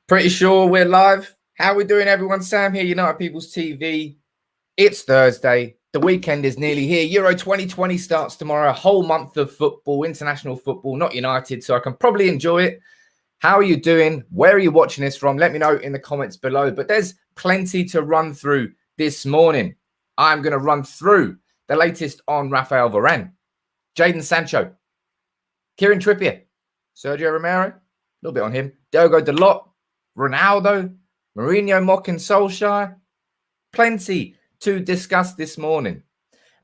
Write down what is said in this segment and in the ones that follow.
Pretty sure we're live. How are we doing, everyone? Sam here, United People's TV. It's Thursday. The weekend is nearly here. Euro 2020 starts tomorrow. A whole month of football, international football, not United, so I can probably enjoy it. How are you doing? Where are you watching this from? Let me know in the comments below. But there's plenty to run through this morning. I'm going to run through the latest on Rafael Varane, Jadon Sancho, Kieran Trippier, Sergio Romero, a little bit on him, Diogo Dalot, Ronaldo, Mourinho mocking Solskjaer. Plenty to discuss this morning.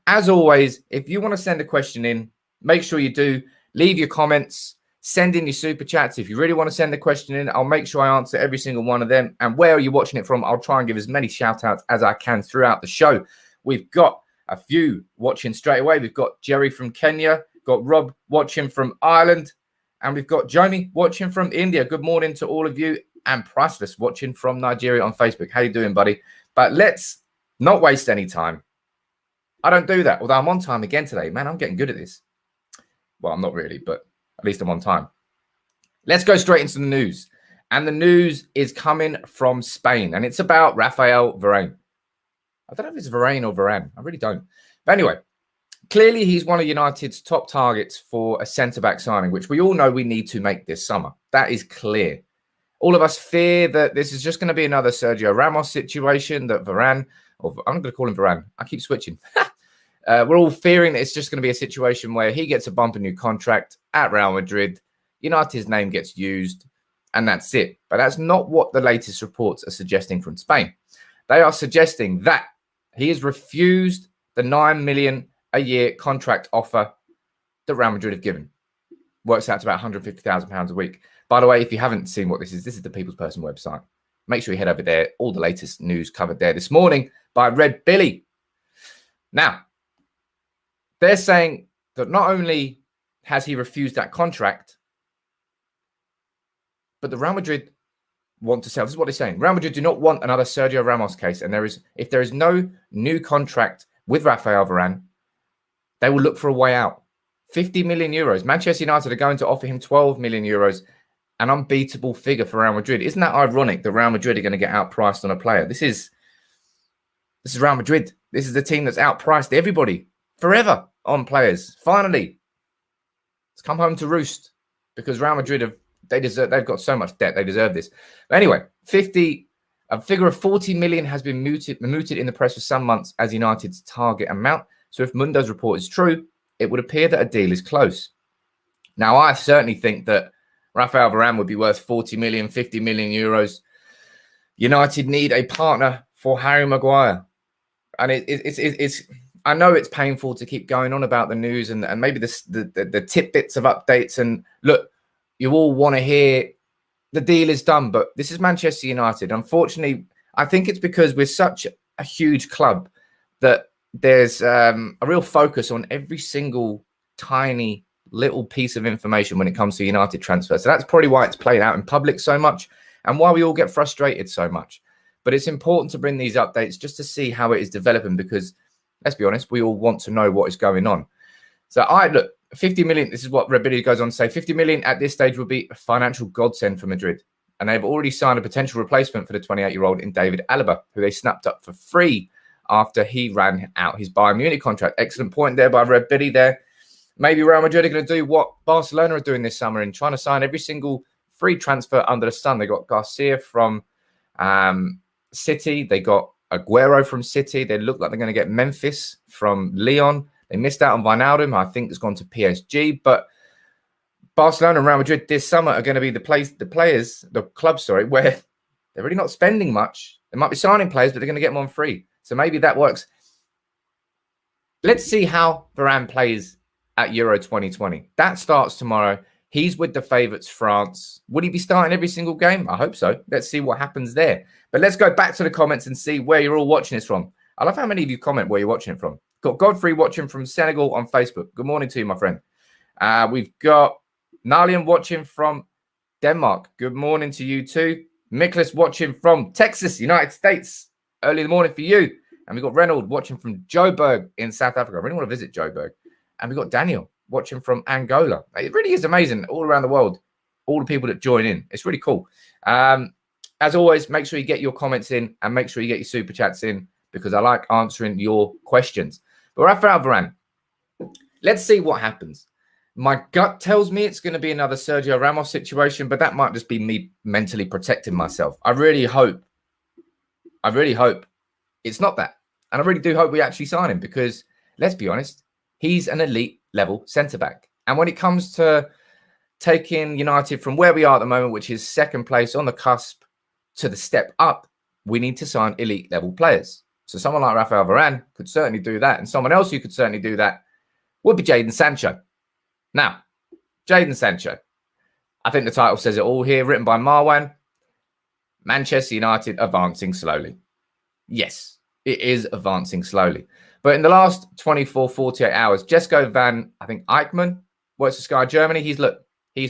As always, if you want to send a question in, make sure you do. Leave your comments. Send in your super chats. If you really want to send a question in, I'll make sure I answer every single one of them. And where are you watching it from? I'll try and give as many shout outs as I can throughout the show. We've got a few watching straight away. We've got Jerry from Kenya, got Rob watching from Ireland, and we've got Jomi watching from India. Good morning to all of you. And Priceless watching from Nigeria on Facebook. How you doing, buddy? But let's not waste any time. I don't do that, although I'm on time again today. Man, I'm getting good at this. Well, I'm not really, but at least I'm on time. Let's go straight into the news. And the news is coming from Spain, and it's about Rafael Varane. I don't know if it's Varane or Varane. I really don't. But anyway, clearly he's one of United's top targets for a centre-back signing, which we all know we need to make this summer. That is clear. All of us fear that this is just going to be another Sergio Ramos situation, that Varane, or I'm going to call him Varane. I keep switching. We're all fearing that it's just going to be a situation where he gets a bump, a new contract at Real Madrid, United's name gets used, and that's it. But that's not what the latest reports are suggesting from Spain. They are suggesting that he has refused the $9 million a year contract offer that Real Madrid have given. Works out to about £150,000 a week. By the way, if you haven't seen what this is the People's Person website. Make sure you head over there. All the latest news covered there this morning by Red Billy. Now, they're saying that not only has he refused that contract, but the Real Madrid want to sell. This is what they're saying. Real Madrid do not want another Sergio Ramos case. And if there is no new contract with Rafael Varane, they will look for a way out. 50 million euros. Manchester United are going to offer him 12 million euros, an unbeatable figure for Real Madrid. Isn't that ironic that Real Madrid are going to get outpriced on a player? This is Real Madrid. This is the team that's outpriced everybody forever on players. Finally, it's come home to roost because Real Madrid they've got so much debt. They deserve this. But anyway, a figure of 40 million has been mooted in the press for some months as United's target amount. So if Mundo's report is true, it would appear that a deal is close. Now, I certainly think that Rafael Varane would be worth 40 million, 50 million euros. United need a partner for Harry Maguire. And it's I know it's painful to keep going on about the news and maybe the tidbits of updates. And look, you all want to hear the deal is done, but this is Manchester United. Unfortunately, I think it's because we're such a huge club that there's a real focus on every single tiny little piece of information when it comes to United transfers. So that's probably why it's played out in public so much and why we all get frustrated so much. But it's important to bring these updates just to see how it is developing because, let's be honest, we all want to know what is going on. So look, 50 million, this is what Rebidi goes on to say, 50 million at this stage would be a financial godsend for Madrid. And they've already signed a potential replacement for the 28-year-old in David Alaba, who they snapped up for free after he ran out his Bayern Munich contract. Excellent point there by Red Billy there. Maybe Real Madrid are going to do what Barcelona are doing this summer and trying to sign every single free transfer under the sun. They got Garcia from City. They got Aguero from City. They look like they're going to get Memphis from Lyon. They missed out on Wijnaldum. I think it's gone to PSG. But Barcelona and Real Madrid this summer are going to be the clubs, where they're really not spending much. They might be signing players, but they're going to get them on free. So maybe that works. Let's see how Varane plays at Euro 2020. That starts tomorrow. He's with the favourites, France. Would he be starting every single game? I hope so. Let's see what happens there. But let's go back to the comments and see where you're all watching this from. I love how many of you comment where you're watching it from. Got Godfrey watching from Senegal on Facebook. Good morning to you, my friend. We've got Nalian watching from Denmark. Good morning to you too. Miklas watching from Texas, United States. Early in the morning for you. And we've got Reynold watching from Joburg in South Africa. I really want to visit Joburg. And we've got Daniel watching from Angola. It really is amazing all around the world, all the people that join in. It's really cool. As always, make sure you get your comments in and make sure you get your super chats in because I like answering your questions. But Rafael Varane, let's see what happens. My gut tells me it's going to be another Sergio Ramos situation, but that might just be me mentally protecting myself. I really hope it's not that. And I really do hope we actually sign him because, let's be honest, he's an elite level centre-back. And when it comes to taking United from where we are at the moment, which is second place on the cusp, to the step up, we need to sign elite level players. So someone like Rafael Varane could certainly do that. And someone else who could certainly do that would be Jadon Sancho. Now, Jadon Sancho. I think the title says it all here, written by Marwan. Manchester United advancing slowly. Yes, it is advancing slowly. But in the last 24, 48 hours, Jesko van, I think, Eichmann, works for Sky Germany. He's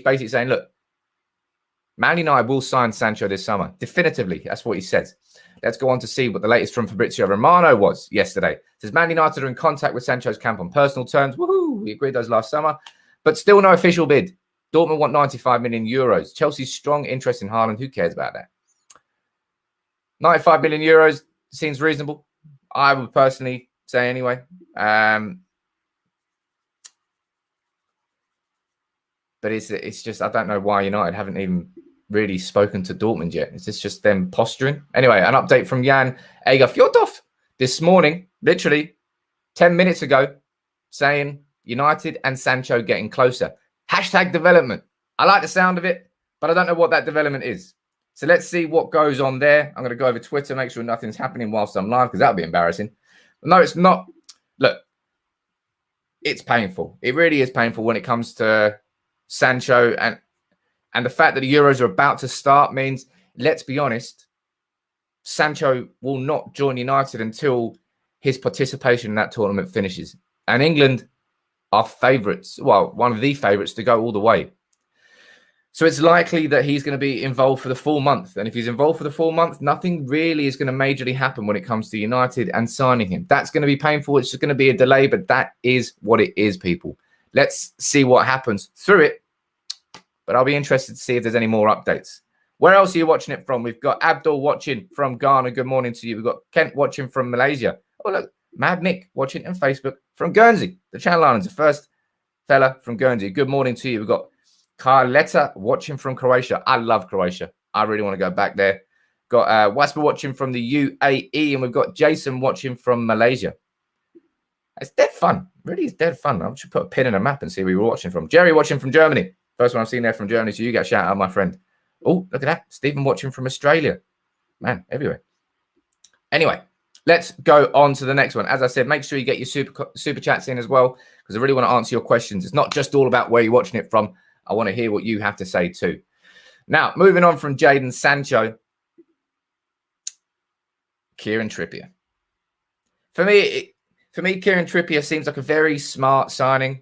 basically saying, look, Man United will sign Sancho this summer. Definitively, that's what he says. Let's go on to see what the latest from Fabrizio Romano was yesterday. It says Man United are in contact with Sancho's camp on personal terms. Woohoo! We agreed those last summer. But still no official bid. Dortmund want 95 million euros. Chelsea's strong interest in Haaland. Who cares about that? 95 million euros seems reasonable. I would personally say anyway. But it's just, I don't know why United haven't even really spoken to Dortmund yet. Is this just them posturing? Anyway, an update from Jan Egerfjordov this morning, literally 10 minutes ago, saying United and Sancho getting closer. Hashtag development. I like the sound of it, but I don't know what that development is. So let's see what goes on there. I'm going to go over Twitter, make sure nothing's happening whilst I'm live, because that would be embarrassing. But no, it's not. Look, it's painful. It really is painful when it comes to Sancho, and the fact that the Euros are about to start means, let's be honest, Sancho will not join United until his participation in that tournament finishes. And England are favourites, well, one of the favourites to go all the way. So it's likely that he's going to be involved for the full month. And if he's involved for the full month, nothing really is going to majorly happen when it comes to United and signing him. That's going to be painful. It's just going to be a delay, but that is what it is, people. Let's see what happens through it. But I'll be interested to see if there's any more updates. Where else are you watching it from? We've got Abdul watching from Ghana. Good morning to you. We've got Kent watching from Malaysia. Oh, look, Mad Nick watching on Facebook from Guernsey. The Channel Islands, the first fella from Guernsey. Good morning to you. We've got Carletta watching from Croatia. I love Croatia. I really want to go back there. Got Wasper watching from the UAE. And we've got Jason watching from Malaysia. It's dead fun. Really is dead fun. I should put a pin in a map and see where we're watching from. Jerry watching from Germany. First one I've seen there from Germany. So you get a shout out, my friend. Oh, look at that. Stephen watching from Australia. Man, everywhere. Anyway, let's go on to the next one. As I said, make sure you get your super chats in as well, because I really want to answer your questions. It's not just all about where you're watching it from. I want to hear what you have to say too. Now, moving on from Jadon Sancho, Kieran Trippier. For me, Kieran Trippier seems like a very smart signing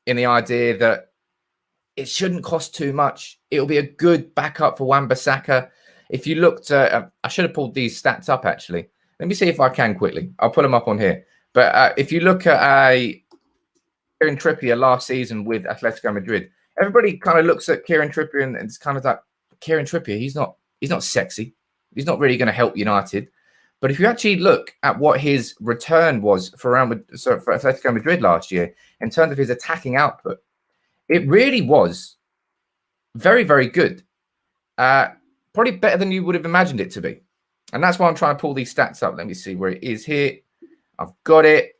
in the idea that it shouldn't cost too much. It'll be a good backup for Wan-Bissaka. If you looked at, I should have pulled these stats up actually. Let me see if I can quickly. I'll put them up on here. But if you look at Kieran Trippier last season with Atletico Madrid, everybody kind of looks at Kieran Trippier and it's kind of like, Kieran Trippier, he's not sexy. He's not really going to help United. But if you actually look at what his return was for Atletico Madrid last year in terms of his attacking output, it really was very, very good. Probably better than you would have imagined it to be. And that's why I'm trying to pull these stats up. Let me see where it is here. I've got it.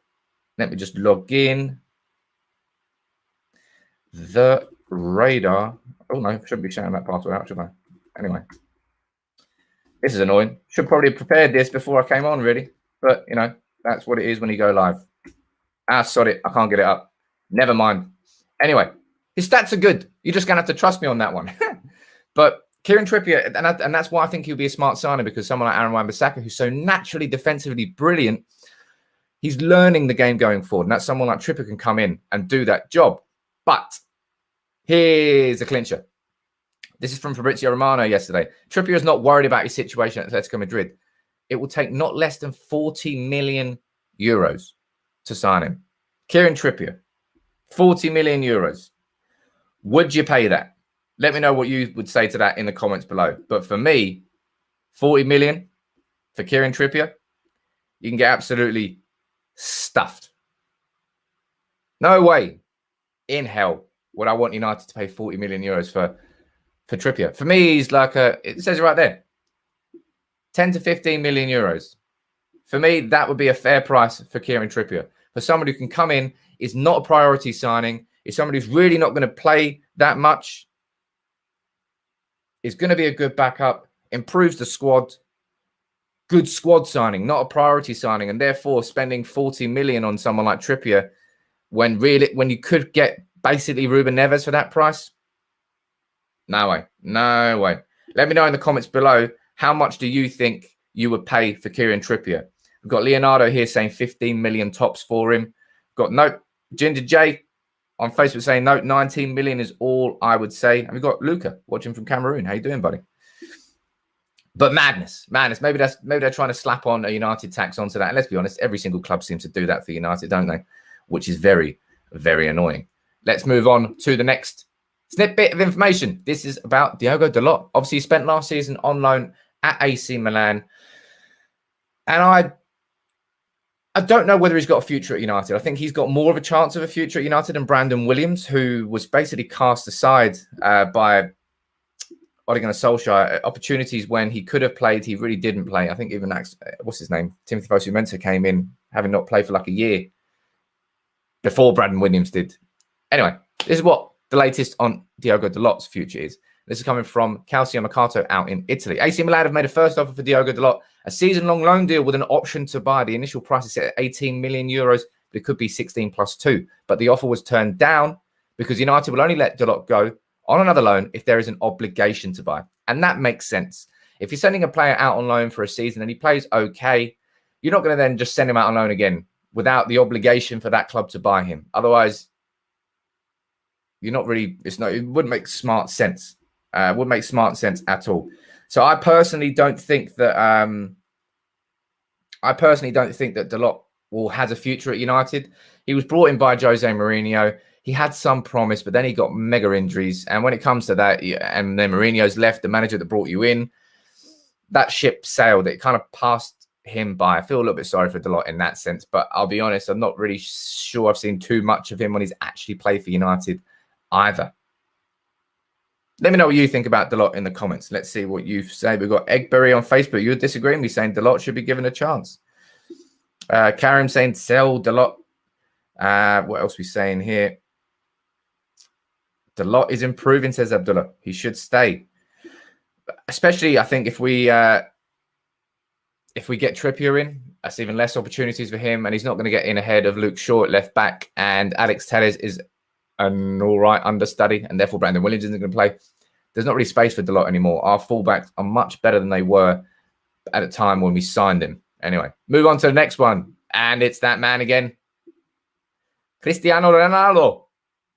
Let me just log in. The radar. Oh, no, shouldn't be shouting that password out, should I? Anyway. This is annoying. Should probably have prepared this before I came on, really. But, you know, that's what it is when you go live. Ah, sod it. I can't get it up. Never mind. Anyway. His stats are good. You're just going to have to trust me on that one. But Kieran Trippier, and that's why I think he'll be a smart signing, because someone like Aaron Wan-Bissaka, who's so naturally defensively brilliant, he's learning the game going forward. And that's someone like Trippier can come in and do that job. But here's a clincher. This is from Fabrizio Romano yesterday. Trippier is not worried about his situation at Atletico Madrid. It will take not less than 40 million euros to sign him. Kieran Trippier, 40 million euros. Would you pay that? Let me know what you would say to that in the comments below. But for me, 40 million for Kieran Trippier, you can get absolutely stuffed. No way in hell would I want United to pay 40 million euros for Trippier. For me, he's like it says it right there, 10 to 15 million euros. For me, that would be a fair price for Kieran Trippier. For somebody who can come in, is not a priority signing, is somebody who's really not going to play that much, is going to be a good backup, improves the squad, good squad signing, not a priority signing, and therefore spending 40 million on someone like Trippier when you could get basically Ruben Neves for that price. No way. No way. Let me know in the comments below, how much do you think you would pay for Kieran Trippier? We've got Leonardo here saying 15 million tops for him. We've got Ginger J on Facebook saying 19 million is all I would say. And we've got Luca watching from Cameroon. How you doing, buddy? But madness. Maybe they're trying to slap on a United tax onto that. And let's be honest, every single club seems to do that for United, don't they? Which is very, very annoying. Let's move on to the next snippet of information. This is about Diogo Dalot. Obviously, he spent last season on loan at AC Milan. And I don't know whether he's got a future at United. I think he's got more of a chance of a future at United than Brandon Williams, who was basically cast aside by Ole Gunnar Solskjaer. Opportunities when he could have played, he really didn't play. I think even what's his name? Timothy Fosu-Mensah came in, having not played for like a year before Brandon Williams did. Anyway, this is what the latest on Diogo Dalot's future is. This is coming from Calcio Mercato out in Italy. AC Milan have made a first offer for Diogo Dalot, a season-long loan deal with an option to buy. The initial price is set at 18 million euros, but it could be 16 plus 2. But the offer was turned down because United will only let Dalot go on another loan if there is an obligation to buy. And that makes sense. If you're sending a player out on loan for a season and he plays okay, you're not going to then just send him out on loan again without the obligation for that club to buy him. Otherwise, you're not really, it wouldn't make smart sense. Wouldn't make smart sense at all. So I personally don't think that Dalot has a future at United. He was brought in by Jose Mourinho. He had some promise, but then he got mega injuries. And when it comes to that, and then Mourinho's left, the manager that brought you in, that ship sailed. It kind of passed him by. I feel a little bit sorry for Dalot in that sense, but I'll be honest, I'm not really sure I've seen too much of him when he's actually played for United either. Let me know what you think about Dalot in the comments. Let's see what you say. We've got Eggberry on Facebook. You're disagreeing. We're saying Dalot should be given a chance. Karim saying sell Dalot. What else are we saying here? Dalot is improving, says Abdullah. He should stay. Especially, I think, if we get Trippier in, that's even less opportunities for him. And he's not going to get in ahead of Luke Shaw at left back. And Alex Telles is an all right understudy, and therefore Brandon Williams isn't going to play. There's not really space for Dalot anymore. Our fullbacks are much better than they were at a time when we signed him. Anyway, move on to the next one. And it's that man again. Cristiano Ronaldo.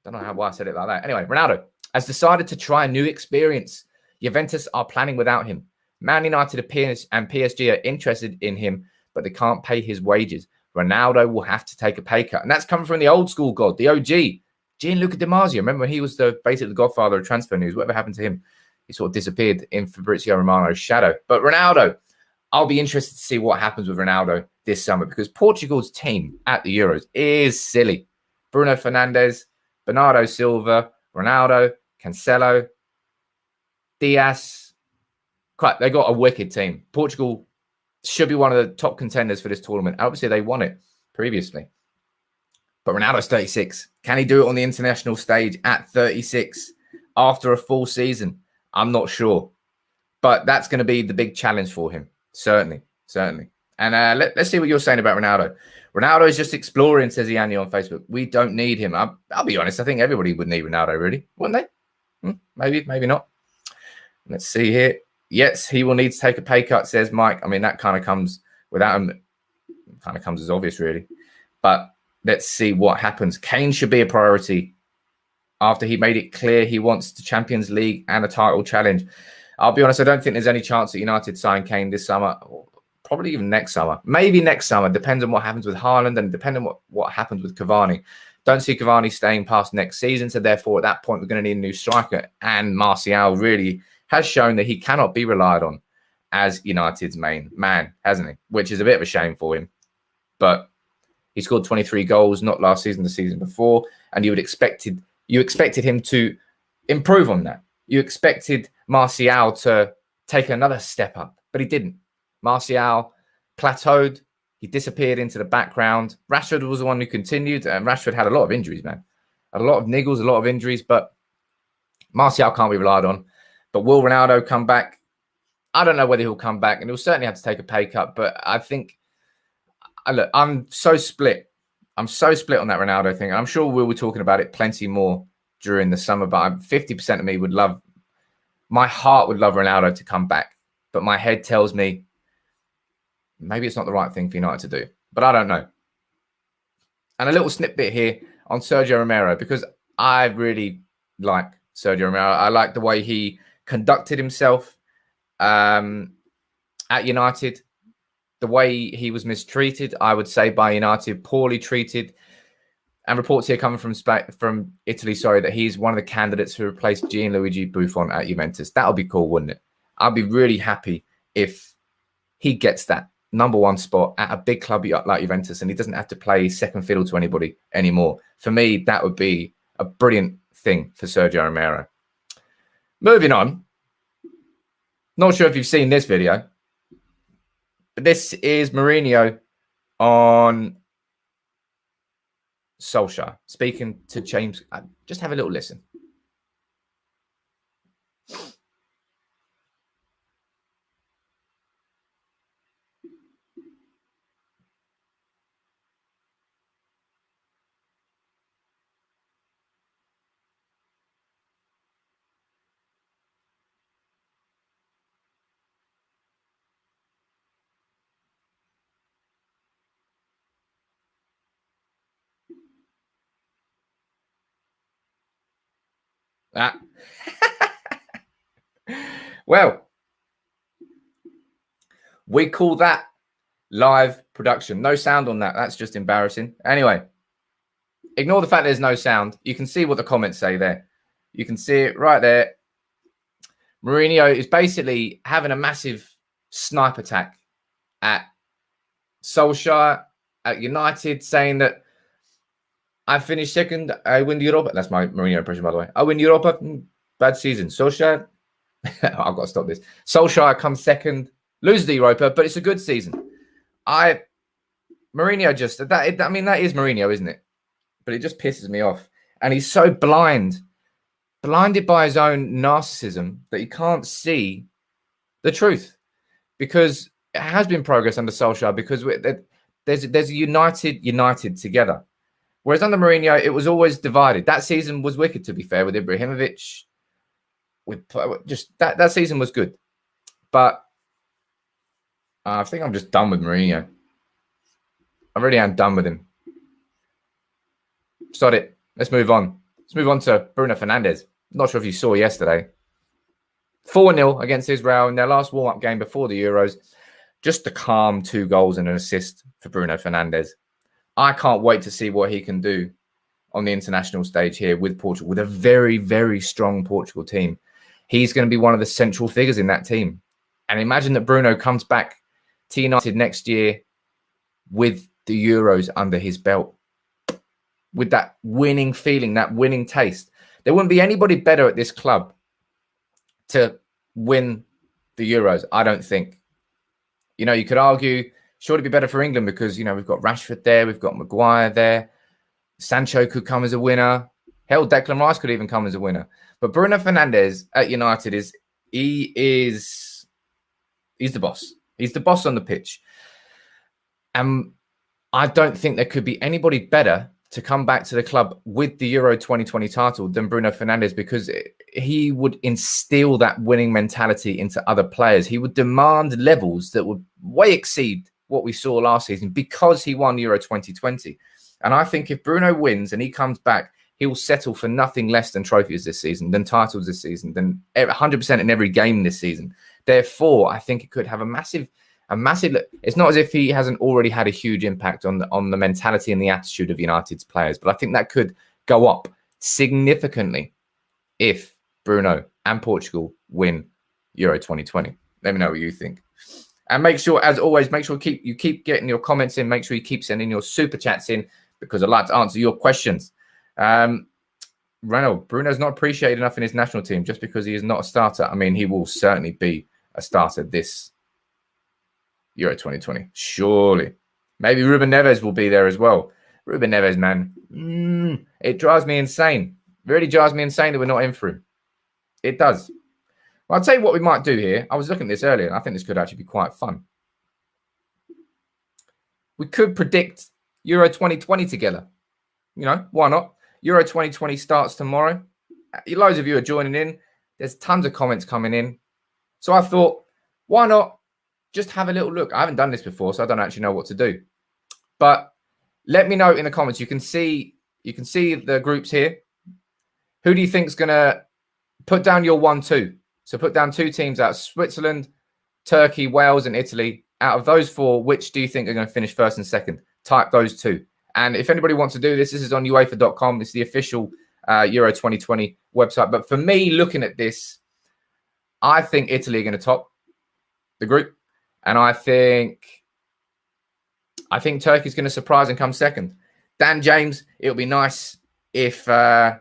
Don't know why I said it like that. Anyway, Ronaldo has decided to try a new experience. Juventus are planning without him. Man United appears and PSG are interested in him, but they can't pay his wages. Ronaldo will have to take a pay cut. And that's coming from the old school god, the OG, Gianluca Di Marzio. Remember when he was basically the godfather of transfer news? Whatever happened to him? He sort of disappeared in Fabrizio Romano's shadow. But Ronaldo, I'll be interested to see what happens with Ronaldo this summer, because Portugal's team at the Euros is silly. Bruno Fernandes, Bernardo Silva, Ronaldo, Cancelo, Diaz. They got a wicked team. Portugal should be one of the top contenders for this tournament. Obviously, they won it previously. But Ronaldo's 36. Can he do it on the international stage at 36 after a full season? I'm not sure. But that's going to be the big challenge for him. Certainly. And let's see what you're saying about Ronaldo. Ronaldo is just exploring, says Yanni on Facebook. We don't need him. I'll be honest. I think everybody would need Ronaldo, really. Wouldn't they? Maybe not. Let's see here. Yes, he will need to take a pay cut, says Mike. I mean, that kind of comes without him. Kind of comes as obvious, really. But let's see what happens. Kane should be a priority after he made it clear he wants the Champions League and a title challenge. I'll be honest, I don't think there's any chance that United sign Kane this summer, or probably even next summer. Maybe next summer. Depends on what happens with Haaland and depending on what happens with Cavani. Don't see Cavani staying past next season, so therefore at that point we're going to need a new striker. And Martial really has shown that he cannot be relied on as United's main man, hasn't he? Which is a bit of a shame for him. But he scored 23 goals, not last season, the season before, and you expected him to improve on that. You expected Martial to take another step up, but he didn't. Martial plateaued. He disappeared into the background. Rashford was the one who continued, and Rashford had a lot of injuries, man. Had a lot of niggles, a lot of injuries, but Martial can't be relied on. But will Ronaldo come back? I don't know whether he'll come back, and he'll certainly have to take a pay cut, but I think, look, I'm so split. I'm so split on that Ronaldo thing. I'm sure we'll be talking about it plenty more during the summer, but 50% of me would love, my heart would love Ronaldo to come back. But my head tells me maybe it's not the right thing for United to do. But I don't know. And a little snippet here on Sergio Romero, because I really like Sergio Romero. I like the way he conducted himself at United. The way he was mistreated, I would say, by United, poorly treated. And reports here coming from Italy, that he's one of the candidates to replace Gianluigi Buffon at Juventus. That would be cool, wouldn't it? I'd be really happy if he gets that #1 spot at a big club like Juventus and he doesn't have to play second fiddle to anybody anymore. For me, that would be a brilliant thing for Sergio Romero. Moving on. Not sure if you've seen this video, but this is Mourinho on Solskjaer speaking to James. Just have a little listen. Well, we call that live production. No sound on that. That's just embarrassing. Anyway, ignore the fact there's no sound. You can see what the comments say there. You can see it right there. Mourinho is basically having a massive snipe attack at Solskjaer, at United, saying that I finished second, I win the Europa. That's my Mourinho impression, by the way. I win Europa. Bad season. Solskjaer, I've got to stop this. Solskjaer comes second, loses the Europa, but it's a good season. Mourinho just, that is Mourinho, isn't it? But it just pisses me off. And he's so blinded by his own narcissism that he can't see the truth. Because it has been progress under Solskjaer, because there's a United together. Whereas under Mourinho, it was always divided. That season was wicked, to be fair, with Ibrahimovic. That season was good. But I think I'm just done with Mourinho. I really am done with him. Sod it. Let's move on. Let's move on to Bruno Fernandes. Not sure if you saw yesterday. 4-0 against Israel in their last warm-up game before the Euros. Just a calm 2 goals and an assist for Bruno Fernandes. I can't wait to see what he can do on the international stage here with Portugal, with a very, very strong Portugal team. He's going to be one of the central figures in that team. And imagine that Bruno comes back to United next year with the Euros under his belt, with that winning feeling, that winning taste. There wouldn't be anybody better at this club to win the Euros, I don't think. You know, you could argue, sure, it'd be better for England because, you know, we've got Rashford there, we've got Maguire there. Sancho could come as a winner. Hell, Declan Rice could even come as a winner. But Bruno Fernandes at United he's the boss. He's the boss on the pitch. And I don't think there could be anybody better to come back to the club with the Euro 2020 title than Bruno Fernandes, because he would instill that winning mentality into other players. He would demand levels that would way exceed what we saw last season because he won Euro 2020. And I think if Bruno wins and he comes back, he will settle for nothing less than trophies this season, than titles this season, than 100% in every game this season. Therefore, I think it could have a massive. It's not as if he hasn't already had a huge impact on the mentality and the attitude of United's players, but I think that could go up significantly if Bruno and Portugal win Euro 2020. Let me know what you think. And make sure, as always, make sure you keep getting your comments in. Make sure you keep sending your super chats in because I'd like to answer your questions. Renault, Bruno's not appreciated enough in his national team just because he is not a starter. I mean, he will certainly be a starter this Euro 2020. Surely. Maybe Ruben Neves will be there as well. Ruben Neves, man. It drives me insane. It really drives me insane that we're not in for him. It does. Well, I'll tell you what we might do here. I was looking at this earlier, and I think this could actually be quite fun. We could predict Euro 2020 together. You know, why not? Euro 2020 starts tomorrow. Loads of you are joining in. There's tons of comments coming in. So I thought, why not just have a little look? I haven't done this before, so I don't actually know what to do. But let me know in the comments. You can see the groups here. Who do you think is going to put down your 1-2? So put down 2 teams out: Switzerland, Turkey, Wales, and Italy. Out of those 4, which do you think are going to finish first and second? Type those 2. And if anybody wants to do this, this is on UEFA.com. It's the official Euro 2020 website. But for me, looking at this, I think Italy are going to top the group. And I think Turkey's going to surprise and come second. Dan James, it'll be nice if he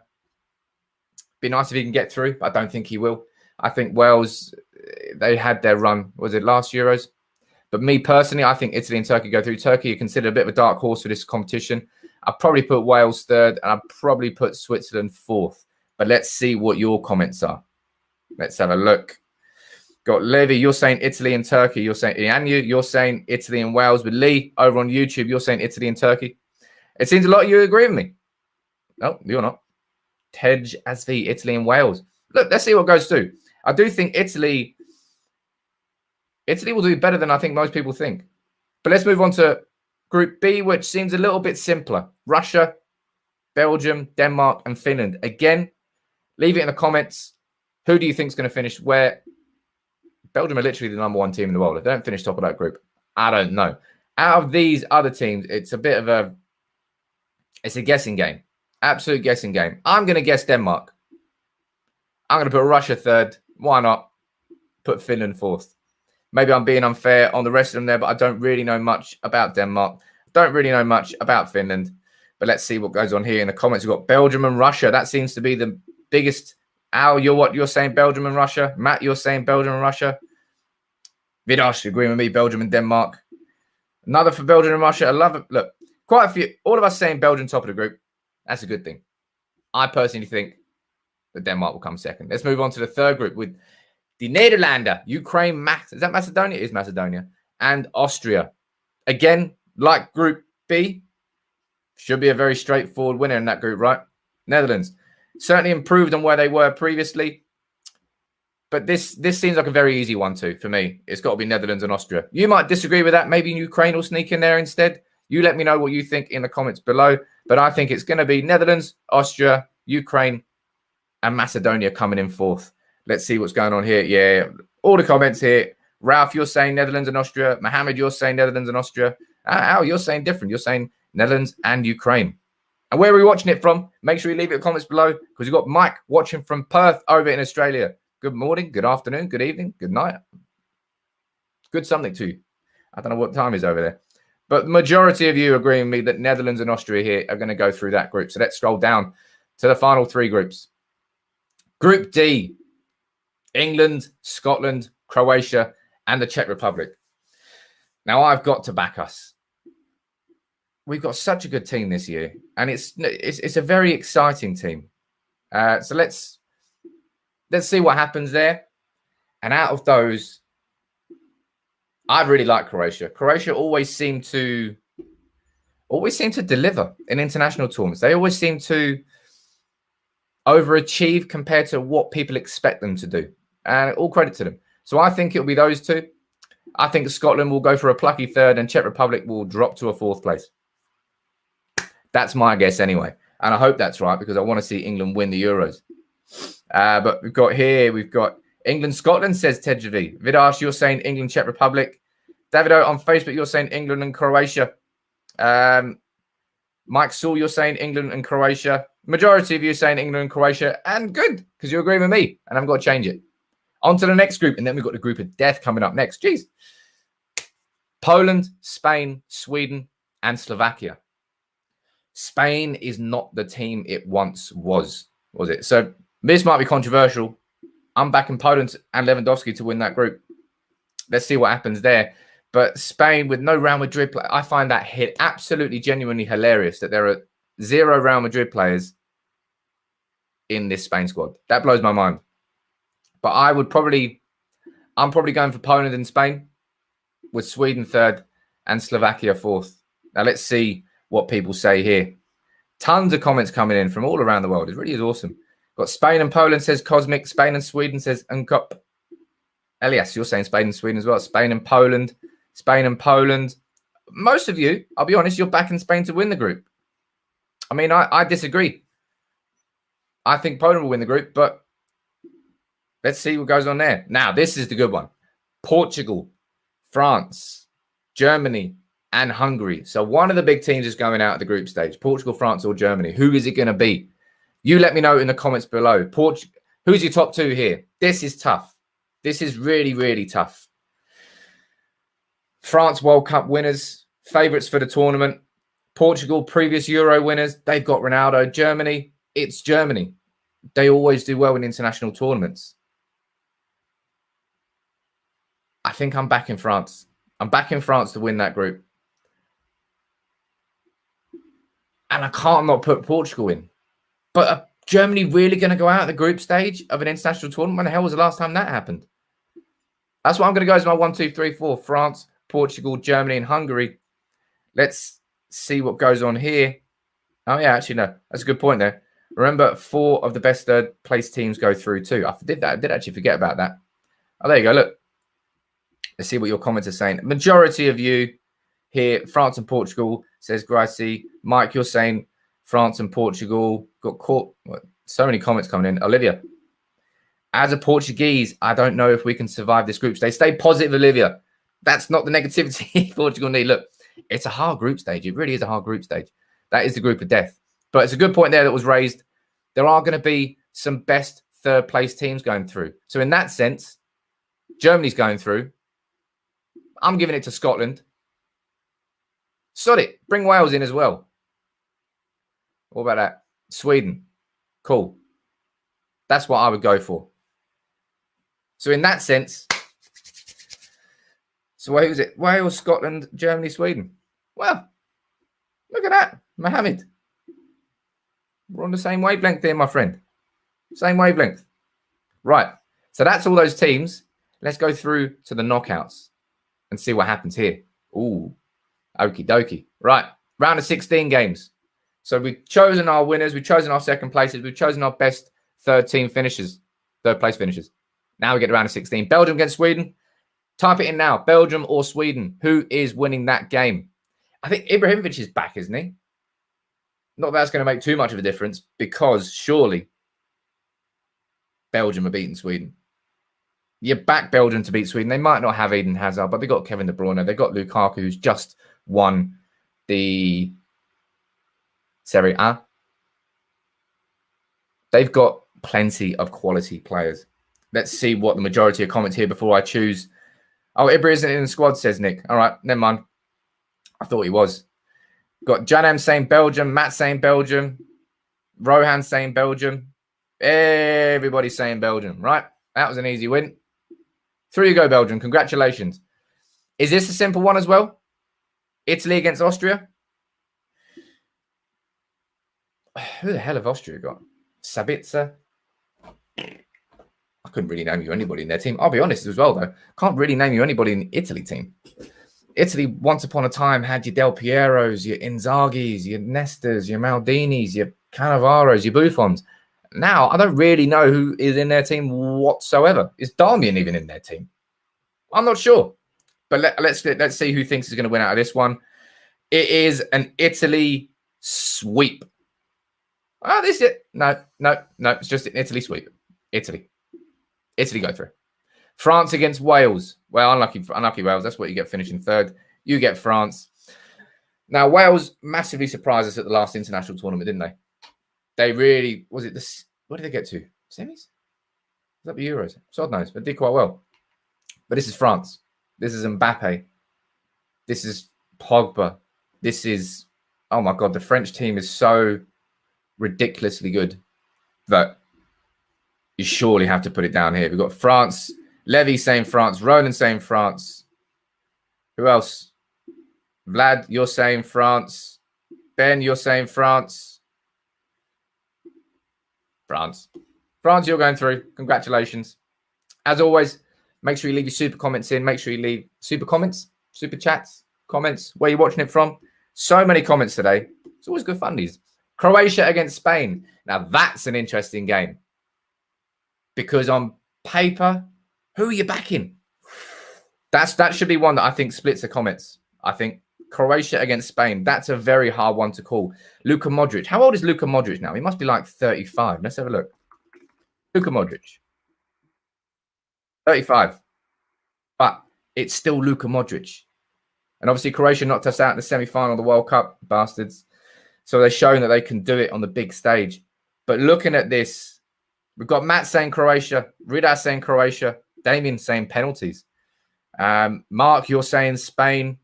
can get through. But I don't think he will. I think Wales, they had their run. Was it last Euros? But me personally, I think Italy and Turkey go through. Turkey are considered a bit of a dark horse for this competition. I'd probably put Wales 3rd, and I'd probably put Switzerland 4th. But let's see what your comments are. Let's have a look. Got Levy, you're saying Italy and Turkey. You're saying Ianu, you're saying Italy and Wales. But Lee, over on YouTube, you're saying Italy and Turkey. It seems a lot of you agree with me. No, you're not. Tej Asvi, Italy and Wales. Look, let's see what goes through. I do think Italy will do better than I think most people think. But let's move on to Group B, which seems a little bit simpler. Russia, Belgium, Denmark, and Finland. Again, leave it in the comments. Who do you think is going to finish where? Belgium are literally the #1 team in the world. If they don't finish top of that group, I don't know. Out of these other teams, it's a guessing game. Absolute guessing game. I'm going to guess Denmark. I'm going to put Russia 3rd. Why not? Put Finland 4th. Maybe I'm being unfair on the rest of them there, but I don't really know much about Denmark. Don't really know much about Finland. But let's see what goes on here in the comments. We've got Belgium and Russia. That seems to be the biggest. Al, you're saying Belgium and Russia. Matt, you're saying Belgium and Russia. Vidash, agreeing with me, Belgium and Denmark. Another for Belgium and Russia. I love it. Look, quite a few. All of us saying Belgium top of the group. That's a good thing. I personally think that Denmark will come second. Let's move on to the 3rd group with the Nederlander, Ukraine, is that Macedonia? It is Macedonia. And Austria. Again, like Group B, should be a very straightforward winner in that group, right? Netherlands. Certainly improved on where they were previously. But this seems like a very easy one too, for me. It's got to be Netherlands and Austria. You might disagree with that. Maybe Ukraine will sneak in there instead. You let me know what you think in the comments below. But I think it's going to be Netherlands, Austria, Ukraine, and Macedonia coming in 4th. Let's see what's going on here. Yeah, all the comments here. Ralph, you're saying Netherlands and Austria. Mohammed, you're saying Netherlands and Austria. Al, you're saying different. You're saying Netherlands and Ukraine. And where are we watching it from? Make sure you leave it in the comments below because you've got Mike watching from Perth over in Australia. Good morning, good afternoon, good evening, good night. Good something to you. I don't know what time is over there. But the majority of you agreeing with me that Netherlands and Austria here are going to go through that group. So let's scroll down to the final 3 groups. Group D. England, Scotland, Croatia, and the Czech Republic. Now, I've got to back us. We've got such a good team this year, and it's a very exciting team. So let's see what happens there. And out of those, I really like Croatia. Croatia always seem to deliver in international tournaments. They always seem to overachieve compared to what people expect them to do. And all credit to them. So I think it'll be those 2. I think Scotland will go for a plucky 3rd and Czech Republic will drop to a 4th place. That's my guess anyway. And I hope that's right because I want to see England win the Euros. But we've got England, Scotland, says Tejvi. Vidash, you're saying England, Czech Republic. Davido on Facebook, you're saying England and Croatia. Mike Saul, you're saying England and Croatia. Majority of you saying England and Croatia. And good, because you agree with me. And I've got to change it. On to the next group, and then we've got the group of death coming up next. Jeez. Poland, Spain, Sweden, and Slovakia. Spain is not the team it once was it? So this might be controversial. I'm backing Poland and Lewandowski to win that group. Let's see what happens there. But Spain with no Real Madrid play, I find that hit absolutely genuinely hilarious that there are 0 Real Madrid players in this Spain squad. That blows my mind. But I'm probably going for Poland and Spain, with Sweden 3rd and Slovakia 4th. Now let's see what people say here. Tons of comments coming in from all around the world. It really is awesome. Got Spain and Poland, says Cosmic. Spain and Sweden, says Unkop. Elias, you're saying Spain and Sweden as well. Spain and Poland. Spain and Poland. Most of you, I'll be honest, you're backing Spain to win the group. I mean, I disagree. I think Poland will win the group, but let's see what goes on there. Now, this is the good one. Portugal, France, Germany, and Hungary. So one of the big teams is going out at the group stage. Portugal, France, or Germany. Who is it going to be? You let me know in the comments below. Who's your top 2 here? This is tough. This is really, really tough. France World Cup winners, favourites for the tournament. Portugal, previous Euro winners. They've got Ronaldo. Germany, it's Germany. They always do well in international tournaments. I think I'm backing France. I'm backing France to win that group. And I can't not put Portugal in. But are Germany really going to go out at the group stage of an international tournament? When the hell was the last time that happened? That's what I'm going to go as my 1, 2, 3, 4. France, Portugal, Germany, and Hungary. Let's see what goes on here. Oh, yeah, actually, no. That's a good point there. Remember, 4 of the best 3rd place teams go through too. I did actually forget about that. Oh, there you go. Look. Let's see what your comments are saying. Majority of you here, France and Portugal, says Gracie. Mike, you're saying France and Portugal. Got caught. So many comments coming in. Olivia, as a Portuguese, I don't know if we can survive this group stage. Stay positive, Olivia. That's not the negativity Portugal need. Look, it's a hard group stage. It really is a hard group stage. That is the group of death. But it's a good point there that was raised. There are going to be some best 3rd place teams going through. So in that sense, Germany's going through. I'm giving it to Scotland. Sod it. Bring Wales in as well. What about that? Sweden. Cool. That's what I would go for. So in that sense, so who was it? Wales, Scotland, Germany, Sweden. Well, look at that. Mohammed. We're on the same wavelength there, my friend. Same wavelength. Right. So that's all those teams. Let's go through to the knockouts and see what happens here. Ooh, okie dokie. Right, round of 16 games. So we've chosen our winners. We've chosen our 2nd places. We've chosen our best 3rd place finishers. Now we get to round of 16. Belgium against Sweden. Type it in now. Belgium or Sweden. Who is winning that game? I think Ibrahimovic is back, isn't he? Not that that's going to make too much of a difference because surely Belgium are beating Sweden. You back Belgium to beat Sweden. They might not have Eden Hazard, but they've got Kevin De Bruyne. They've got Lukaku, who's just won the Serie A. They've got plenty of quality players. Let's see what the majority of comments here before I choose. Oh, Ibra isn't in the squad, says Nick. All right, never mind. I thought he was. Got Janam saying Belgium, Matt saying Belgium, Rohan saying Belgium. Everybody's saying Belgium, right? That was an easy win. Through you go, Belgium. Congratulations. Is this a simple one as well? Italy against Austria? Who the hell have Austria got? Sabitzer? I couldn't really name you anybody in their team. I'll be honest as well, though. Can't really name you anybody in the Italy team. Italy, once upon a time, had your Del Pieros, your Inzaghis, your Nestas, your Maldinis, your Cannavaros, your Buffons. Now, I don't really know who is in their team whatsoever. Is Darmian even in their team? I'm not sure. But let's see who thinks is going to win out of this one. It is an Italy sweep. Oh, this is it. No. It's just an Italy sweep. Italy go through. France against Wales. Well, unlucky Wales. That's what you get finishing 3rd. You get France. Now, Wales massively surprised us at the last international tournament, didn't they? They really, was it this? What did they get to? Semis? that the Euros? God knows, but did quite well. But this is France. This is Mbappe. This is Pogba. This is, oh my God, the French team is so ridiculously good that you surely have to put it down here. We've got France, Levy saying France, Ronan saying France. Who else? Vlad, you're saying France. Ben, you're saying France. France, you're going through. Congratulations. As always, make sure you leave your super comments in. Make sure you leave super comments, super chats, comments, where you're watching it from. So many comments today. It's always good fun, these. Croatia against Spain. Now, that's an interesting game. Because on paper, who are you backing? That should be one that I think splits the comments. I think Croatia against Spain. That's a very hard one to call. Luka Modric. How old is Luka Modric now? He must be like 35. Let's have a look. Luka Modric. 35. But it's still Luka Modric. And obviously Croatia knocked us out in the semi-final of the World Cup, bastards. So they're showing that they can do it on the big stage. But looking at this, we've got Matt saying Croatia, Rida saying Croatia, Damien saying penalties. Mark, you're saying Spain.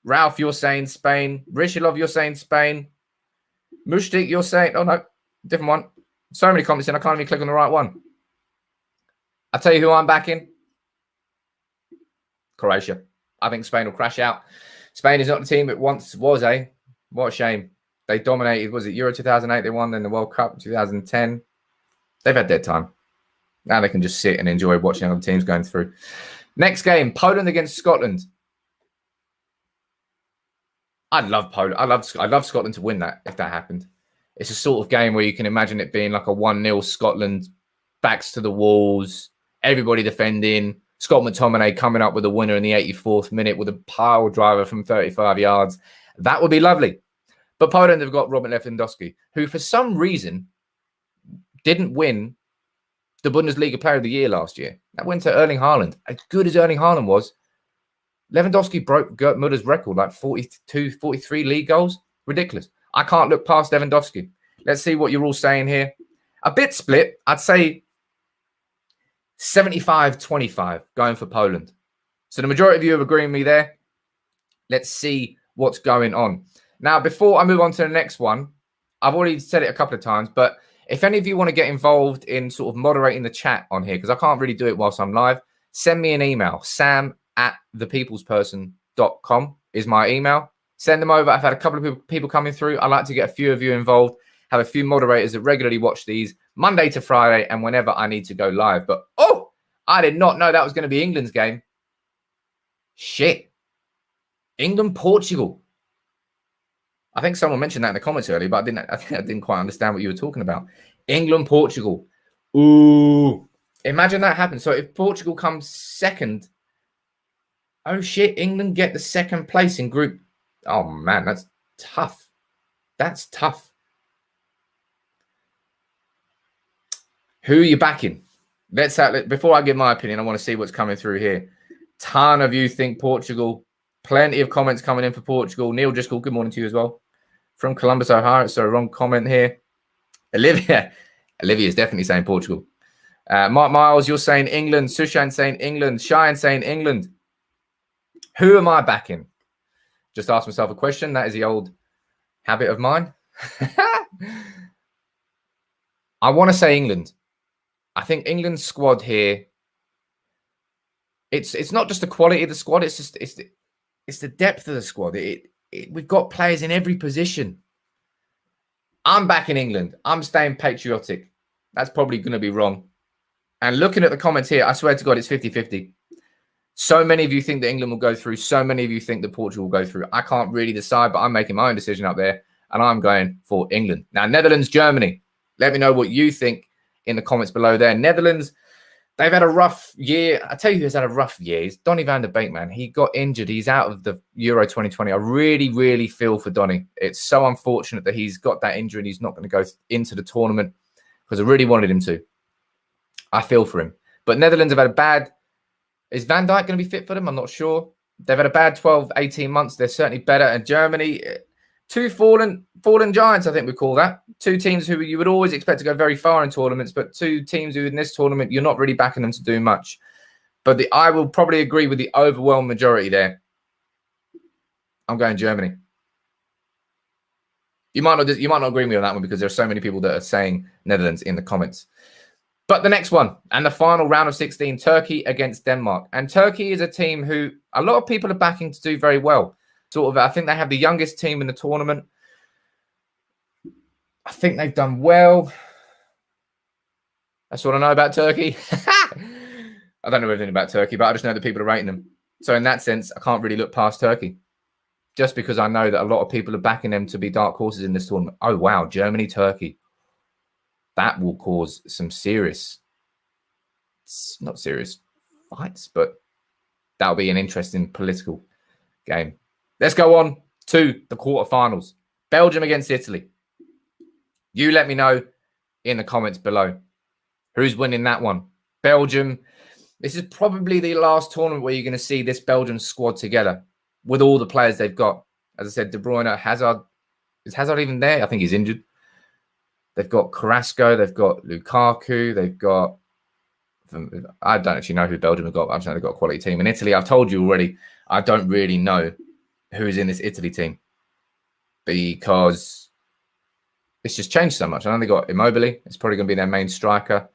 Ralph, you're saying Spain. Rishilov, you're saying Spain. Mushtik, you're saying... Oh, no. Different one. So many comments in. I can't even click on the right one. I'll tell you who I'm backing. Croatia. I think Spain will crash out. Spain is not the team it once was, eh? What a shame. They dominated. Was it Euro 2008 they won? Then the World Cup 2010. They've had their time. Now they can just sit and enjoy watching other teams going through. Next game, Poland against Scotland. I'd love Poland. I'd love Scotland to win that if that happened. It's a sort of game where you can imagine it being like a 1-0 Scotland, backs to the walls, everybody defending. Scott McTominay coming up with a winner in the 84th minute with a pile driver from 35 yards. That would be lovely. But Poland have got Robert Lewandowski, who for some reason didn't win the Bundesliga Player of the Year last year. That went to Erling Haaland. As good as Erling Haaland was, Lewandowski broke Gerd Muller's record, like 42, 43 league goals. Ridiculous. I can't look past Lewandowski. Let's see what you're all saying here. A bit split. I'd say 75-25 going for Poland. So the majority of you have agreed with me there. Let's see what's going on. Now, before I move on to the next one, I've already said it a couple of times, but if any of you want to get involved in sort of moderating the chat on here, because I can't really do it whilst I'm live, send me an email. sam@thepeoplesperson.com is my email. Send them over. I've had a couple of people coming through. I'd like to get a few of you involved. Have a few moderators that regularly watch these Monday to Friday and whenever I need to go live. But, oh, I did not know that was going to be England's game. Shit. England-Portugal. I think someone mentioned that in the comments earlier, but I didn't quite understand what you were talking about. England-Portugal. Ooh. Imagine that happens. So if Portugal comes second, oh shit, England get the second place in group. Oh man, that's tough. That's tough. Who are you backing? Before I give my opinion, I want to see what's coming through here. Ton of you think Portugal. Plenty of comments coming in for Portugal. Neil Driscoll, good morning to you as well. From Columbus, Ohio. So wrong comment here. Olivia is definitely saying Portugal. Mark Miles, you're saying England. Sushan saying England. Cheyenne saying England. Who am I backing? Just ask myself a question. That is the old habit of mine. I want to say England. I think England's squad here. It's not just the quality of the squad. It's the depth of the squad. We've got players in every position. I'm back in England. I'm staying patriotic. That's probably going to be wrong. And looking at the comments here, I swear to God, it's 50-50. So many of you think that England will go through. So many of you think that Portugal will go through. I can't really decide, but I'm making my own decision up there. And I'm going for England. Now, Netherlands, Germany. Let me know what you think in the comments below there. Netherlands, they've had a rough year. I tell you who's had a rough year. It's Donny van der Beek, man. He got injured. He's out of the Euro 2020. I really, really feel for Donny. It's so unfortunate that he's got that injury and he's not going to go into the tournament because I really wanted him to. I feel for him. But Netherlands have had a bad... Is Van Dijk going to be fit for them? I'm not sure. They've had a bad 12, 18 months. They're certainly better. And Germany, Two fallen giants, I think we call that. Two teams who you would always expect to go very far in tournaments, but two teams who in this tournament, you're not really backing them to do much. But I will probably agree with the overwhelming majority there. I'm going Germany. You might not agree with me on that one because there are so many people that are saying Netherlands in the comments. But the next one and the final round of 16, Turkey against Denmark. And Turkey is a team who a lot of people are backing to do very well. Sort of, I think they have the youngest team in the tournament. I think they've done well. That's what I know about Turkey. I don't know everything about Turkey, but I just know that people are rating them. So in that sense, I can't really look past Turkey. Just because I know that a lot of people are backing them to be dark horses in this tournament. Oh, wow. Germany, Turkey. That will cause some serious, not serious fights, but that'll be an interesting political game. Let's go on to the quarterfinals. Belgium against Italy. You let me know in the comments below who's winning that one. Belgium. This is probably the last tournament where you're going to see this Belgium squad together with all the players they've got. As I said, De Bruyne, Hazard. Is Hazard even there? I think he's injured. They've got Carrasco. They've got Lukaku. They've got... I don't actually know who Belgium have got. I just know they've got a quality team. In Italy, I've told you already, I don't really know who's in this Italy team because it's just changed so much. I know they got Immobile. It's probably going to be their main striker.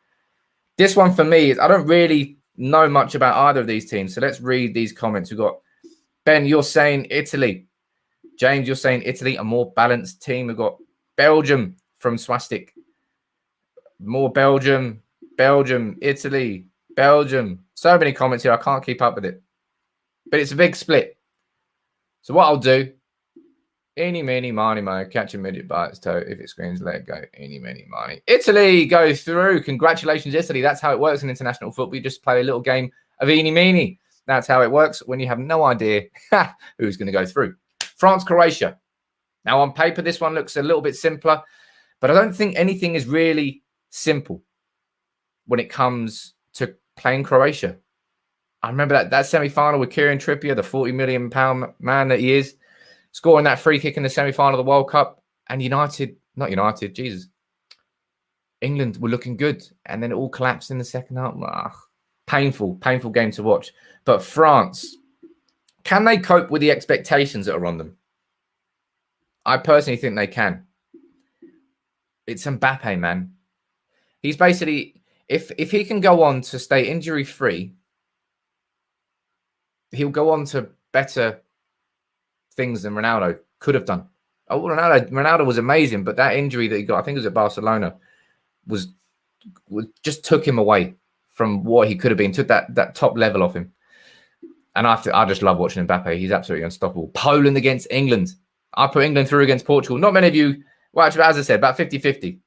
This one for me is I don't really know much about either of these teams. So let's read these comments. We've got Ben, you're saying Italy. James, you're saying Italy, a more balanced team. We've got Belgium from Swastik. More Belgium, Italy, Belgium. So many comments here. I can't keep up with it. But it's a big split. So what I'll do, eeny, meeny, miny, mo, catch a midget by its toe. If it screams, let it go. Eeny, meeny, miny. Italy go through. Congratulations, Italy. That's how it works in international football. You just play a little game of eeny, meeny. That's how it works when you have no idea who's going to go through. France, Croatia. Now, on paper, this one looks a little bit simpler, but I don't think anything is really simple when it comes to playing Croatia. I remember that semi-final with Kieran Trippier, the £40 million man that he is, scoring that free kick in the semi-final of the World Cup. And England were looking good. And then it all collapsed in the second half. Painful game to watch. But France, can they cope with the expectations that are on them? I personally think they can. It's Mbappe, man. He's basically, if he can go on to stay injury-free, he'll go on to better things than Ronaldo could have done. Oh, Ronaldo was amazing, but that injury that he got, I think it was at Barcelona, was just took him away from what he could have been, took that top level off him. And I just love watching Mbappe. He's absolutely unstoppable. Poland against England. I put England through against Portugal. Not many of you, well, actually, as I said, about 50-50.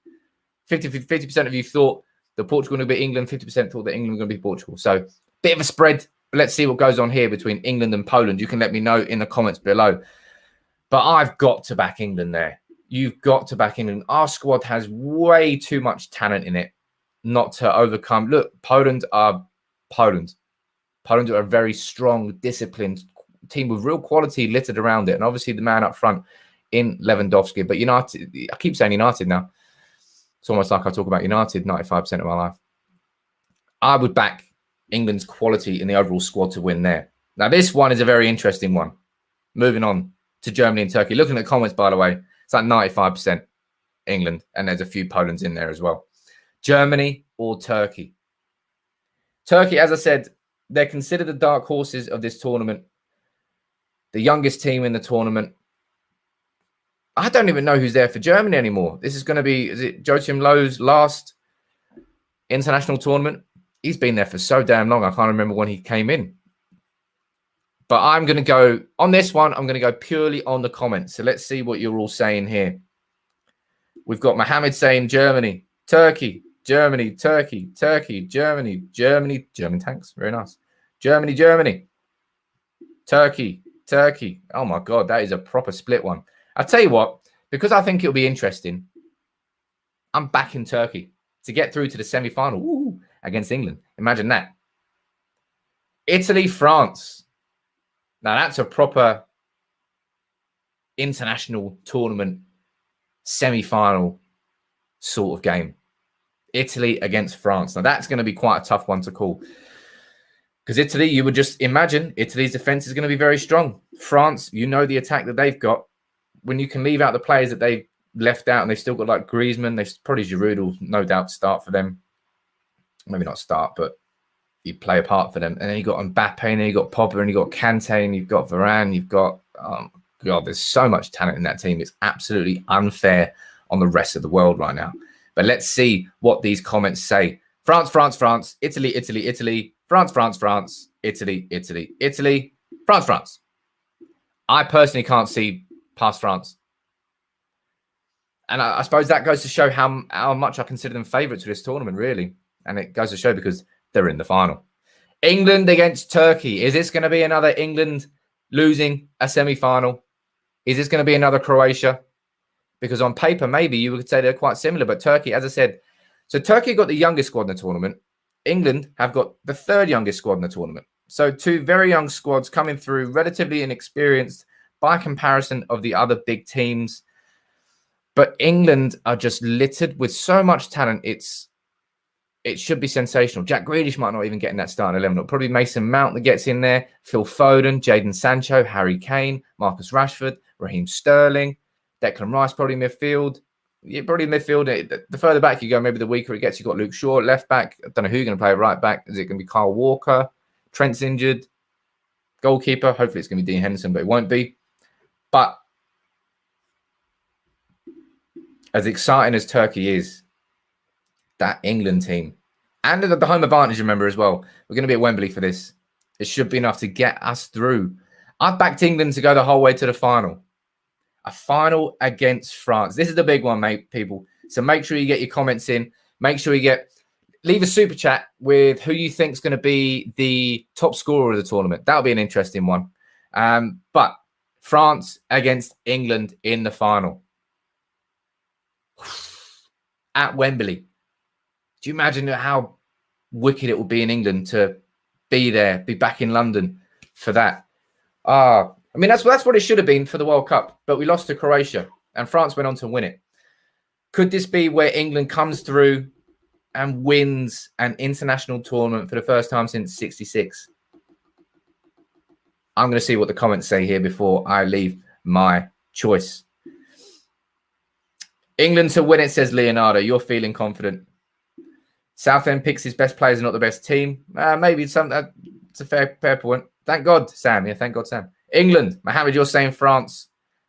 50% of you thought that Portugal was going to beat England. 50% thought that England was going to beat Portugal. So, bit of a spread. But let's see what goes on here between England and Poland. You can let me know in the comments below. But I've got to back England there. You've got to back England. Our squad has way too much talent in it not to overcome. Look, Poland are Poland. Poland are a very strong, disciplined team with real quality littered around it. And obviously the man up front in Lewandowski. But United, I keep saying United now. It's almost like I talk about United 95% of my life. I would back England's quality in the overall squad to win there. Now, this one is a very interesting one. Moving on to Germany and Turkey. Looking at the comments, by the way, it's like 95% England. And there's a few Polands in there as well. Germany or Turkey? Turkey, as I said, they're considered the dark horses of this tournament. The youngest team in the tournament. I don't even know who's there for Germany anymore. This is going to be, is it Joachim Löw's last international tournament? He's been there for so damn long. I can't remember when he came in. But I'm going to go, on this one, I'm going to go purely on the comments. So let's see what you're all saying here. We've got Mohammed saying Germany, Turkey, Germany, Turkey, Turkey, Germany, Germany, German tanks. Very nice. Germany, Germany, Turkey, Turkey. Oh, my God, that is a proper split one. I'll tell you what, because I think it'll be interesting, I'm backing Turkey to get through to the semi-final against England. Imagine that. Italy, France. Now, that's a proper international tournament semi-final sort of game. Italy against France. Now, that's going to be quite a tough one to call. Because Italy, you would just imagine Italy's defense is going to be very strong. France, you know the attack that they've got. When you can leave out the players that they've left out and they've still got like Griezmann, they've probably Giroud will no doubt start for them. Maybe not start, but you play a part for them. And then you've got Mbappe, and then you've got Pogba, and you've got Kante, and you've got Varane, you've got, God, there's so much talent in that team. It's absolutely unfair on the rest of the world right now. But let's see what these comments say. France, France, France, Italy, Italy, Italy, France, France, France, Italy, Italy, Italy, France, France. I personally can't see past France. And I suppose that goes to show how much I consider them favourites for this tournament, really. And it goes to show because they're in the final. England against Turkey. Is this going to be another England losing a semi-final? Is this going to be another Croatia? Because on paper, maybe you would say they're quite similar. But Turkey, as I said, so Turkey got the youngest squad in the tournament. England have got the third youngest squad in the tournament. So two very young squads coming through, relatively inexperienced by comparison of the other big teams. But England are just littered with so much talent. It should be sensational. Jack Grealish might not even get in that starting 11. It'll probably Mason Mount that gets in there. Phil Foden, Jadon Sancho, Harry Kane, Marcus Rashford, Raheem Sterling, Declan Rice probably midfield. Yeah, probably midfield. The further back you go, maybe the weaker it gets. You've got Luke Shaw, left back. I don't know who you're going to play right back. Is it going to be Kyle Walker? Trent's injured. Goalkeeper. Hopefully it's going to be Dean Henderson, but it won't be. But as exciting as Turkey is, that England team, and the home advantage, remember, as well. We're going to be at Wembley for this. It should be enough to get us through. I've backed England to go the whole way to the final. A final against France. This is the big one, mate, people. So make sure you get your comments in. Make sure you leave a super chat with who you think is going to be the top scorer of the tournament. That'll be an interesting one. But France against England in the final. At Wembley. Do you imagine how wicked it will be in England to be there, be back in London for that? I mean, that's what it should have been for the World Cup, but we lost to Croatia and France went on to win it. Could this be where England comes through and wins an international tournament for the first time since '66? I'm going to see what the comments say here before I leave my choice. England to win it, says Leonardo. You're feeling confident. Southend picks his best players, not the best team. Maybe it's a fair point. Thank God, Sam. Yeah, thank God, Sam. England. Mohammed, you're saying France.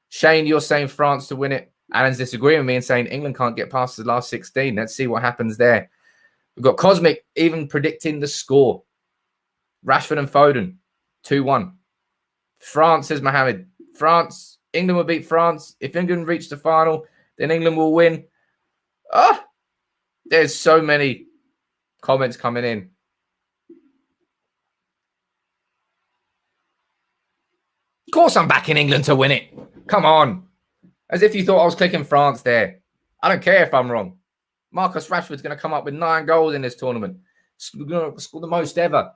Shane, you're saying France to win it. Alan's disagreeing with me and saying England can't get past the last 16. Let's see what happens there. We've got Cosmic even predicting the score. Rashford and Foden, 2-1. France, says Mohammed. France. England will beat France. If England reach the final, then England will win. There's so many comments coming in. Of course I'm backing England to win it. Come on. As if you thought I was clicking France there. I don't care if I'm wrong. Marcus Rashford's going to come up with 9 goals in this tournament. He's going to score the most ever.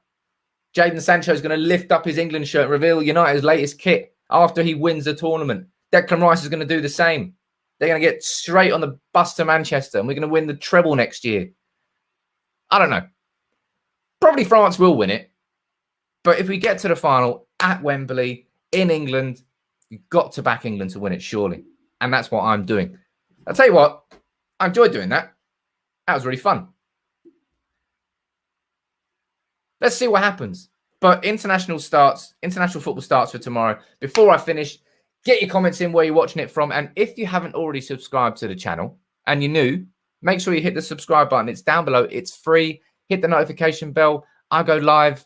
Jadon Sancho is going to lift up his England shirt and reveal United's latest kit after he wins the tournament. Declan Rice is going to do the same. They're going to get straight on the bus to Manchester and we're going to win the treble next year. I don't know. Probably France will win it. But if we get to the final at Wembley in England, you've got to back England to win it, surely. And that's what I'm doing. I'll tell you what, I enjoyed doing that. That was really fun. Let's see what happens. But international football starts for tomorrow. Before I finish, get your comments in where you're watching it from. And if you haven't already subscribed to the channel and you're new, make sure you hit the subscribe button. It's down below. It's free. Hit the notification bell. I go live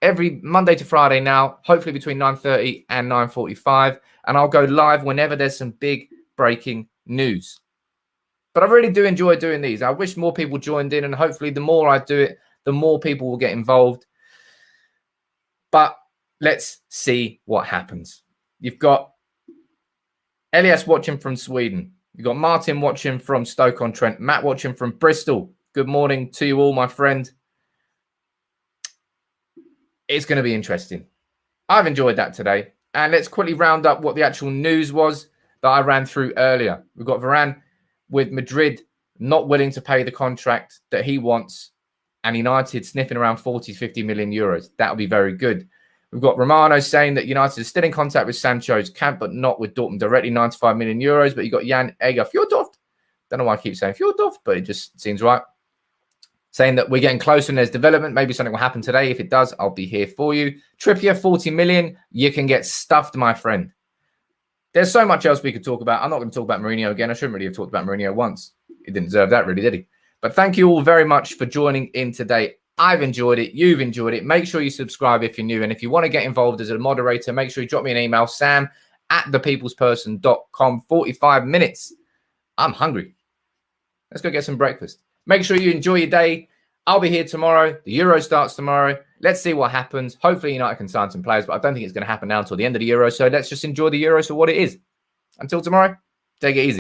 every Monday to Friday now, hopefully between 9:30 and 9:45. And I'll go live whenever there's some big breaking news. But I really do enjoy doing these. I wish more people joined in, and hopefully the more I do it, the more people will get involved. But let's see what happens. You've got Elias watching from Sweden. You've got Martin watching from Stoke-on-Trent. Matt watching from Bristol. Good morning to you all, my friend. It's going to be interesting. I've enjoyed that today. And let's quickly round up what the actual news was that I ran through earlier. We've got Varane with Madrid not willing to pay the contract that he wants, and United sniffing around 40 to 50 million euros. That would be very good. We've got Romano saying that United is still in contact with Sancho's camp, but not with Dortmund directly, 95 million euros. But you've got Jan Eger Fjordhoft. Don't know why I keep saying Fjordhoft, but it just seems right. Saying that we're getting closer and there's development. Maybe something will happen today. If it does, I'll be here for you. Trippier, 40 million. You can get stuffed, my friend. There's so much else we could talk about. I'm not going to talk about Mourinho again. I shouldn't really have talked about Mourinho once. He didn't deserve that, really, did he? But thank you all very much for joining in today. I've enjoyed it. You've enjoyed it. Make sure you subscribe if you're new. And if you want to get involved as a moderator, make sure you drop me an email, sam@thepeoplesperson.com. 45 minutes. I'm hungry. Let's go get some breakfast. Make sure you enjoy your day. I'll be here tomorrow. The Euro starts tomorrow. Let's see what happens. Hopefully United can sign some players, but I don't think it's going to happen now until the end of the Euro. So let's just enjoy the Euro for what it is. Until tomorrow, take it easy.